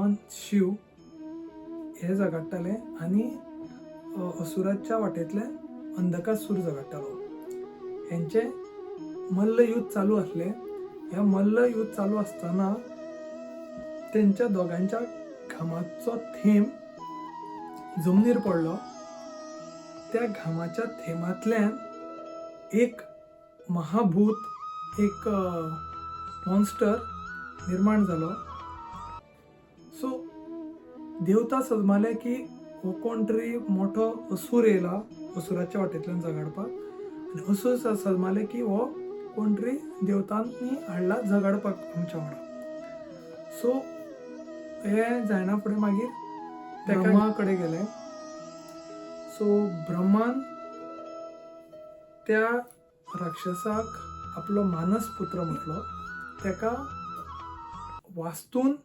भगवान शिव हे झगडटाले आनी असुराच्या वाटेंतले अंधकासूर झगडटालो. हेंचे मल्ल युद्ध चालू आसले. ह्या मल्ल युद्ध चालू आसतना तेंच्या दोगांच्या घामाचो थेंब जमनीर पडलो. त्या घामाच्या थेंबांतल्यान एक महाभूत, एक मॉन्स्टर निर्माण जालो. सो देवता सजमाले की हो कोण तरी मोठो असुर येयला असुराच्या वाटेंतल्यान झगडपाक, आनी असुर सजमाले की हो कोण तरी देवतांनी हाडला झगडपाक आमच्या वांगडा. सो हे जायना फुडें मागीर ब्रह्मा कडेन गेले. सो ब्रह्मान त्या राक्षसाक आपलो मानस पुत्र म्हटलो. तेका वास्तून